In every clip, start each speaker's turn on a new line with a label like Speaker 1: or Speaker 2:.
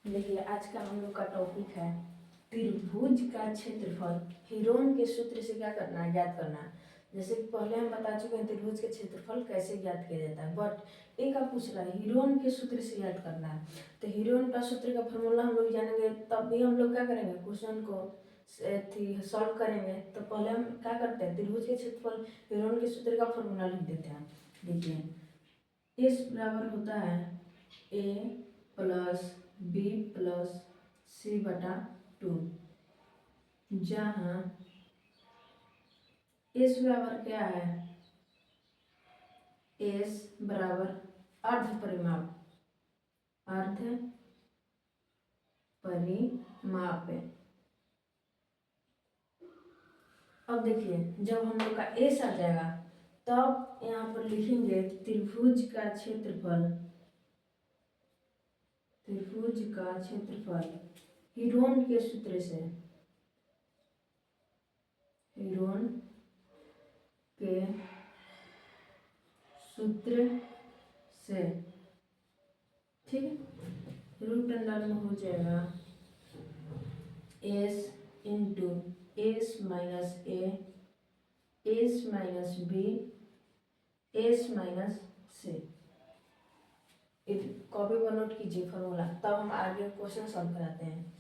Speaker 1: देखिए आज का हम लोग का टॉपिक है त्रिभुज का क्षेत्रफल। हीरोन के सूत्र से क्या करना है, ज्ञात करना है। जैसे कि पहले हम बता चुके हैं त्रिभुज के क्षेत्रफल कैसे ज्ञात किया जाता है, बट एक आप पूछ रहा है हीरोन के सूत्र से ज्ञात करना है। तो हीरोन का सूत्र का फॉर्मूला हम लोग जानेंगे, तब भी हम लोग क्या करेंगे, क्वेश्चन को सॉल्व करेंगे। तो पहले हम क्या करते हैं, त्रिभुज के क्षेत्रफल हीरोन के सूत्र का फॉर्मूला लिख देते हैं। देखिए इस बराबर होता है ए प्लस बी प्लस सी बटा 2, जहाँ एस बराबर क्या है, एस बराबर अर्ध परिमाप, अर्ध परिमाप। अब देखिए जब हम लोग का एस आ जाएगा तब यहाँ पर लिखेंगे त्रिभुज का क्षेत्रफल, त्रिभुज का क्षेत्रफल हीरोन के सूत्र से, हीरोन के सूत्र से, ठीक है। रूट अंडर में हो जाएगा s into s minus a, s minus b, s minus c. Copy पर नोट कीजिए फॉर्मूला, तब हम आगे क्वेश्चन सॉल्व कराते हैं।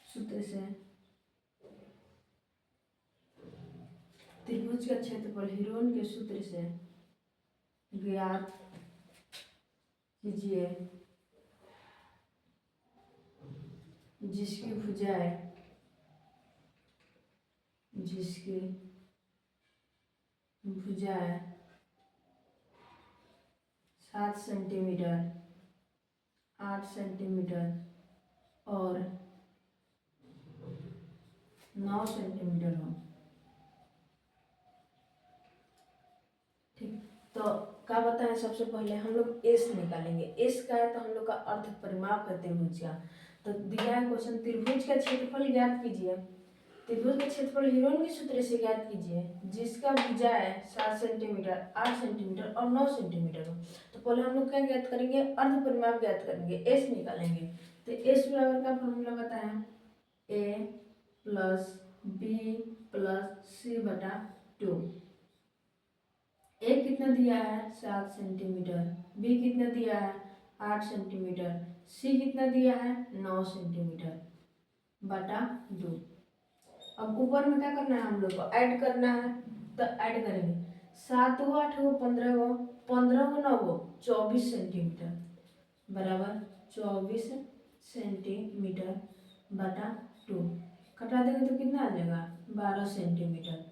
Speaker 1: सूत्र से त्रिभुज का क्षेत्रफल हीरोन के सूत्र से ज्ञात कीजिए, जिसकी भुजाएं, जिसकी भुजाएं 7 सेंटीमीटर, 8 सेंटीमीटर और 9 सेंटीमीटर हो। ठीक, तो क्या बताएं, सबसे पहले हम लोग एस निकालेंगे। एस का है तो हम लोग का अर्ध परिमाप है त्रिभुज का। तो दिया है क्वेश्चन त्रिभुज का क्षेत्रफल ज्ञात कीजिए। त्रिभुज का क्षेत्रफल हीरोन के सूत्र से ज्ञात कीजिए, जिसका भुजा है 7 सेंटीमीटर, 8 सेंटीमीटर और 9 सेंटीमीटर हो। तो पहले हम लोग क्या ज्ञात करेंगे, अर्ध परिमाप ज्ञात करेंगे, एस निकालेंगे। तो एस बराबर का फॉर्मूला बताएं, ए प्लस बी प्लस सी बटा 2। ए कितना दिया है 7 सेंटीमीटर, बी कितना दिया है 8 सेंटीमीटर, सी कितना दिया है 9 सेंटीमीटर बटा 2। अब ऊपर में क्या करना है, हम लोग को ऐड करना है। तो ऐड करेंगे 7 गो 8 गो 15 गो, 15 गो 9 गो 24 सेंटीमीटर बराबर 24 सेंटीमीटर बटा 2। कटा देंगे तो कितना आ जाएगा 12 सेंटीमीटर,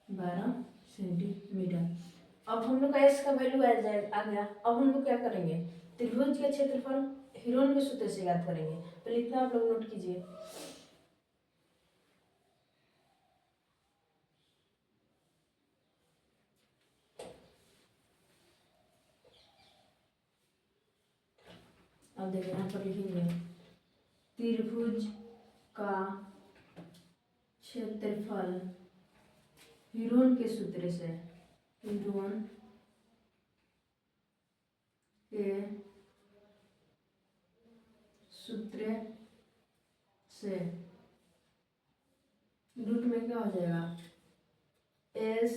Speaker 1: 12 सेंटीमीटर। अब हम लोग का एस का वैल्यू आ गया। अब हम लोग क्या करेंगे, त्रिभुज के क्षेत्रफल हीरोन के सूत्र से याद करेंगे। तो इतना आप लोग नोट कीजिए। अब देखिए यहाँ पर लिखेंगे त्रिभुज का क्षेत्रफल हीरोन के सूत्र से, हीरोन के सूत्र से रूट में क्या हो जाएगा, s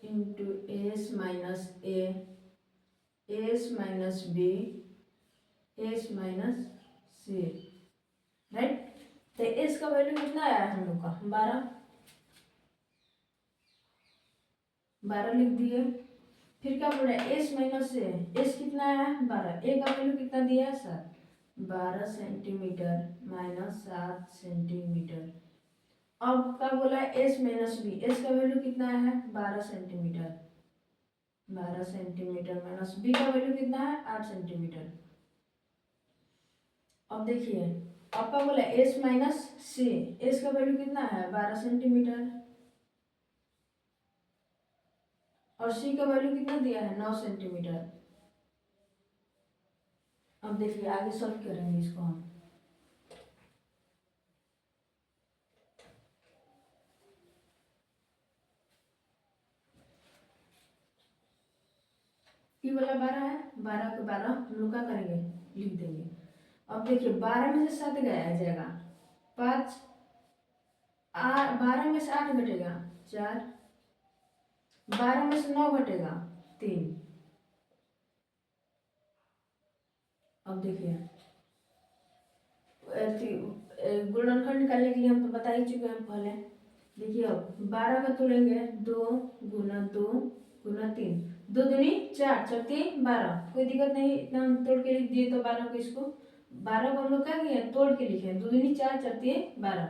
Speaker 1: into s minus a, s minus b, s minus c, right. तो एस का वैल्यू कितना आया है हम लोग का 12 लिख दिए। फिर क्या बोल रहा है, एस माइनस से एस कितना आया है 12, ए का वैल्यू कितना दिया है 7, 12 सेंटीमीटर माइनस 7 सेंटीमीटर। अब क्या बोला है एस माइनस बी, एस का वैल्यू कितना है 12 सेंटीमीटर, 12 सेंटीमीटर माइनस बी का वैल्यू कितना है 8 सेंटीमीटर। अब देखिए आपका बोला एस माइनस सी, एस का वैल्यू कितना है 12 सेंटीमीटर और सी का वैल्यू कितना दिया है 9 सेंटीमीटर। अब देखिए आगे सॉल्व करेंगे इसको हम। टी वाला 12 है, 12 के 12 हम लोग क्या करेंगे, लिख देंगे। अब देखिए 12 में से 7 गया आ जाएगा 5, 12 में से 8 घटेगा 4, 12 में से 9 घटेगा 3। अब देखिए गुणनखंड निकालने के लिए हम तो बता ही चुके हैं पहले। देखिए अब 12 का तोड़ेंगे 2 गुना 2 गुना 3, 2 दूनी 4, 4 3 12, कोई दिक्कत नहीं, इतना हम तोड़ के लिख दिए। तो 12 को इसको 12 को हम लोग क्या किए, तोड़ के लिखे, 2 दूनी 4, 4 3 12।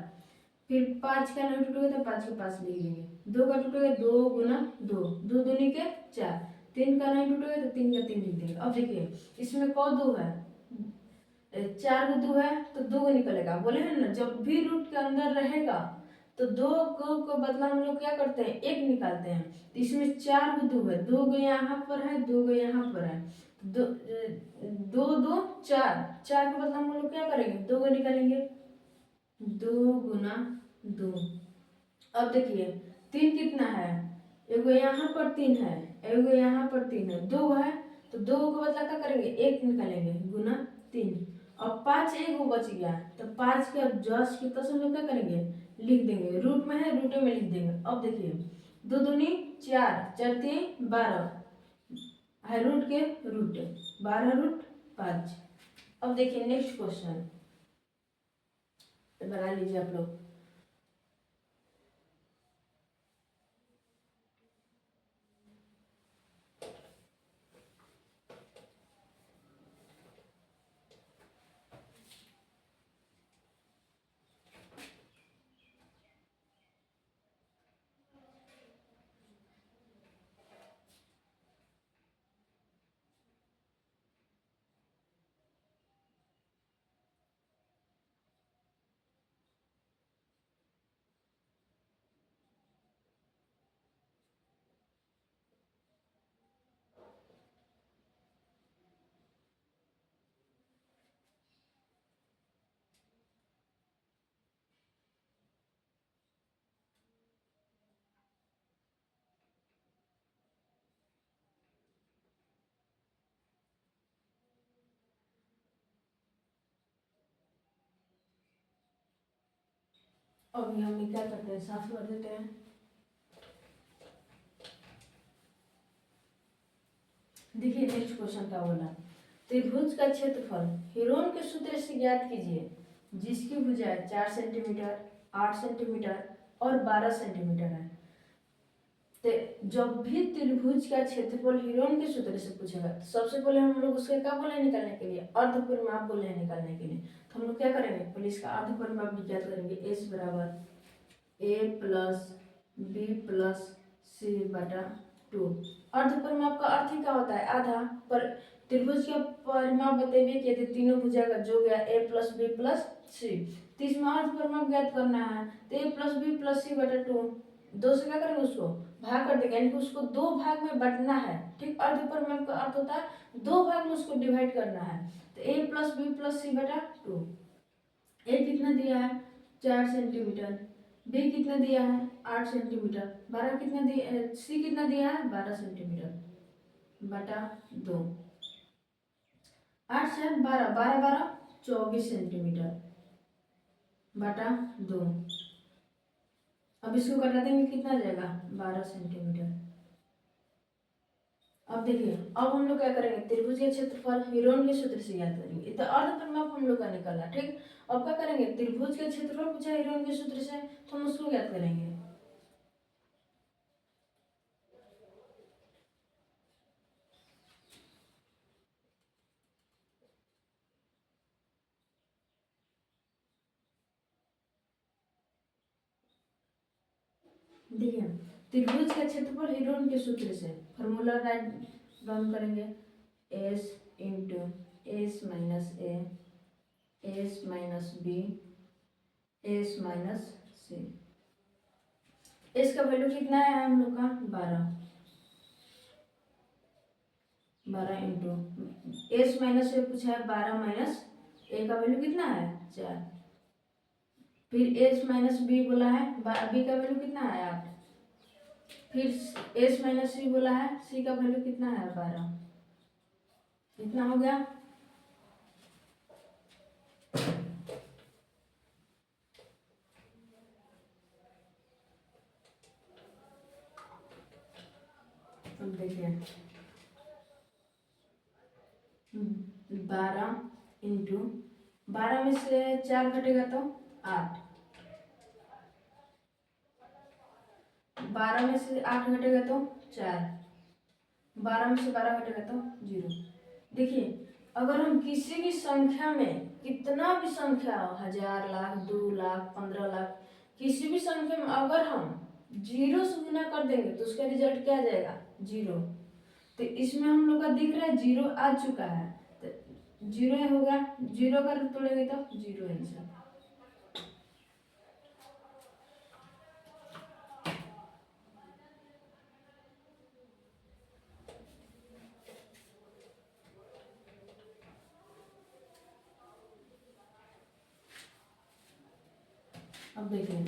Speaker 1: फिर 5 का नहीं टूटेगा तो 5 के पास लिख देंगे, 2 का टूटेगा 2 गुना 2, 2 दूनी के 4, 3 का नहीं टूटेगा तो 3 का 3 लिख देंगे। अब देखिए इसमें कौ 2 है, 4 को 2 है तो 2 को निकलेगा, बोले हैं ना जब भी रूट के अंदर रहेगा तो 2 को बदला हम लोग क्या करते हैं, 1 निकालते हैं। तो इसमें 4 को 2 है, 2 को यहाँ पर है, 2 को यहाँ पर है, दो 2 4, 4 के बदला हम लोग क्या करेंगे, 2 को निकालेंगे, 2 गुना 2। अब देखिए 3 कितना है, एगो यहाँ पर 3 है, एगो यहाँ पर 3 है, 2 है तो 2 को बदला क्या करेंगे, 1 निकालेंगे गुना 3। अब 5 एगो बच गया तो 5 के अब जस्ट के तस हम लोग क्या करेंगे, लिख देंगे, रूट में है रूटे में लिख देंगे। अब देखिए 2 दूनी 4, 4 3 12 है, रूट के रूट 12 रूट 5। अब देखिए नेक्स्ट क्वेश्चन बना लीजिए आप लोग। अब हम क्या करते हैं, साफ कर देते हैं। देखिए नेक्स्ट क्वेश्चन क्या बोला, त्रिभुज का क्षेत्रफल हिरोन के सूत्र से ज्ञात कीजिए जिसकी भुजाएं 4 सेंटीमीटर, 8 सेंटीमीटर और 12 सेंटीमीटर है। तो जब भी त्रिभुज का क्षेत्रफल हिरोन के सूत्र से पूछेगा तो सबसे पहले हम लोग उसके क्या बोले निकालने के लिए, अर्ध परिमाप बोले निकालने के लिए। तो हम लोग क्या करेंगे, पहले इसका अर्ध परिमाप ज्ञात करेंगे, एस बराबर ए प्लस बी प्लस सी बटा 2। अर्ध परिमाप का अर्थ ही क्या होता है, आधा। पर त्रिभुज का परिमाप बतेबे किए थे, तीनों भुजा का जो गया ए प्लस बी प्लस सी। तो इसमें अर्ध परिमाप ज्ञात करना है, तो ए प्लस बी प्लस सी बटा 2, 2 से क्या करेंगे, उसको भाग कर देंगे, यानी कि उसको 2 भाग में बांटना है। ठीक, अर्ध परिमाप का अर्थ होता है 2 भाग में उसको डिवाइड करना है। तो ए प्लस बी प्लस सी बटा 2। ए कितना दिया है 4 सेंटीमीटर, बी कितना दिया है 8 सेंटीमीटर, 12 कितना दिया, सी कितना दिया है 12 सेंटीमीटर बटा 2। 8 से 12, 12 12 24 सेंटीमीटर बटा 2। अब इसको घटा देंगे, कितना आ जाएगा 12 सेंटीमीटर। अब देखिए अब हम लोग क्या करेंगे, त्रिभुज के क्षेत्रफल हिरोन के सूत्र से ज्ञात करेंगे। तो अर्ध परिमाप हम लोग का निकला, ठीक। अब क्या करेंगे, त्रिभुज के क्षेत्रफल पूछा हिरोन के सूत्र से, तो हम उसको ज्ञात करेंगे। देखिए त्रिभुज का क्षेत्रफल हिरोन के सूत्र से फॉर्मूला राइट डाउन करेंगे, s into s minus a, s minus b, s minus c. S का वैल्यू कितना है हम लोग का 12, 12 इंटू एस माइनस ए पूछा है 12 माइनस ए का वैल्यू कितना है 4, फिर एस माइनस बी बोला है, बी का वैल्यू कितना है 8, फिर एस माइनस सी बोला है, सी का वैल्यू कितना है 12। कितना हो गया, अब देखिए 12 इंटू 12 में से 4 घटेगा तो 8, 12 में से 8 घटेगा तो 4, 12 में से 12 घटेगा तो 0। देखिए अगर हम किसी भी संख्या में, कितना भी संख्या हो, 1000, लाख, 2 लाख, 15 लाख, किसी भी संख्या में अगर हम 0 से गुना कर देंगे तो उसका रिजल्ट क्या आ जाएगा, 0। तो इसमें हम लोग का दिख रहा है 0 आ चुका है, तो 0 होगा, 0 का रूट तोड़ेंगे तो 0 आंसर। अब देखिए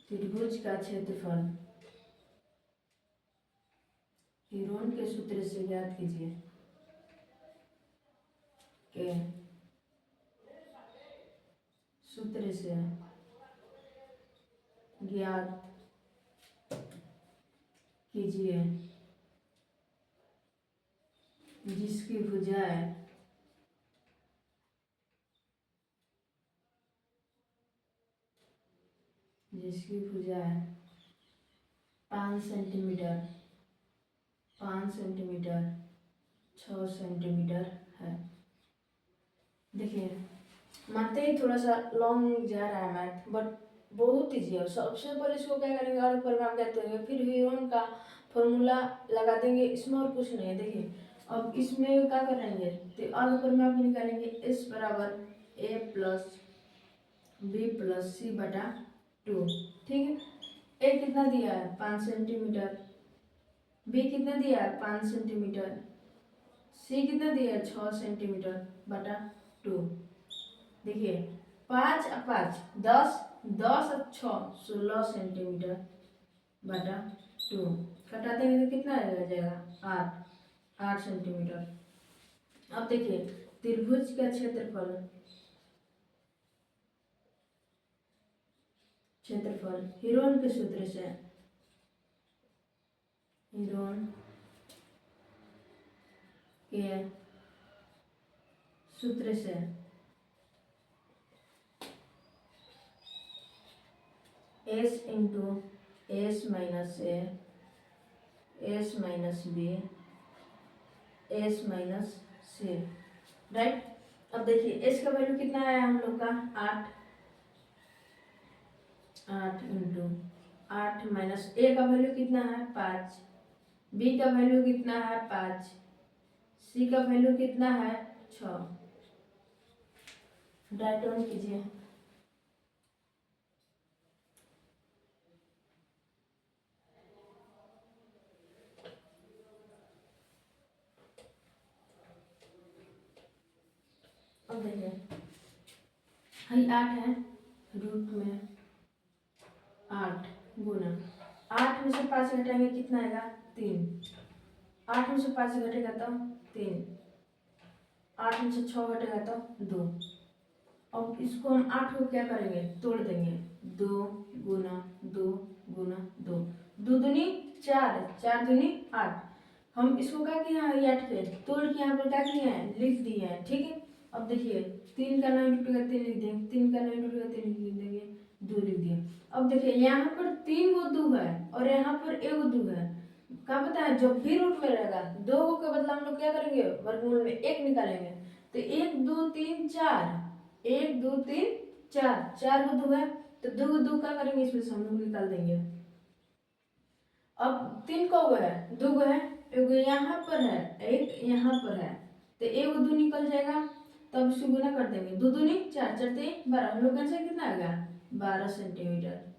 Speaker 1: त्रिभुज का क्षेत्रफल हीरोन के सूत्र से ज्ञात कीजिए के सूत्र से ज्ञात कीजिए जिसकी भुजाएं जिसकी भुजाएं 5 सेंटीमीटर, 5 सेंटीमीटर, 6 सेंटीमीटर है। देखिए मानते ही थोड़ा सा लॉन्ग जा रहा है मैथ, बट बहुत ईजी है। सबसे पहले इसको क्या करेंगे, और परिमाप ज्ञात करेंगे, फिर हीरोन का फॉर्मूला लगा देंगे, इसमें और कुछ नहीं है। देखिए अब इसमें क्या करेंगे, तो अर्ध परिमाप में निकालेंगे s बराबर a plus b plus c बटा 2, ठीक है। a कितना दिया है 5 सेंटीमीटर, b कितना दिया है 5 सेंटीमीटर, c कितना दिया है 6 सेंटीमीटर बटा 2। देखिए 5 और 5 10, 10 और 6 16 सेंटीमीटर बटा 2, घटा देंगे तो कितना आ जाएगा 8 सेंटीमीटर। अब देखिए त्रिभुज का क्षेत्रफल हीरोन के सूत्र से, हीरोन के सूत्र से s into s minus a, s minus b, s minus c, right. अब देखिए s का वैल्यू कितना आया हम लोग का 8 इंटू 8 माइनस a का वैल्यू कितना है 5, b का वैल्यू कितना है 5, c का वैल्यू कितना है 6, राइट ऑन कीजिए। अब देखिए हाई 8 है, रूट में 8 गुना 8 में से 5 घटाएंगे कितना आएगा 3, 8 में से 5 घटेगा तो 3, 8 में से 6 घटेगा तो 2। अब इसको हम 8 को क्या करेंगे तोड़ देंगे, 2 गुना 2 गुना 2, 2 दूनी 4, 4 दूनी 8। हम इसको क्या किया है 8 पे तोड़ के यहाँ पर क्या किया है लिख दिया है, ठीक है। अब देखिए 3 का 9 टूटेगा 3 लिख देंगे, 3 का 9 टूटेगा 3 लिख देंगे, 2 लिख दिए। अब देखिए यहाँ पर 3 गो 2 है और यहाँ पर 1 2 है, क्या पता है जब भी रूट में रहेगा 2 के बदला हम लोग क्या करेंगे वर्गमूल में 1 निकालेंगे, तो 1 2 3 4, 1 2 3 4, 4 गो 2 है तो 2 गो 2 क्या करेंगे इसमें से हम लोग निकाल देंगे। अब 3 को है 2 गो है, एगो यहाँ पर है एक यहाँ पर है, तो 1 2 निकल जाएगा, तब इसको गुना कर देंगे, 2 दूनी 4, 4 3 12, हम लोग का आंसर कितना आ गया 12 सेंटीमीटर।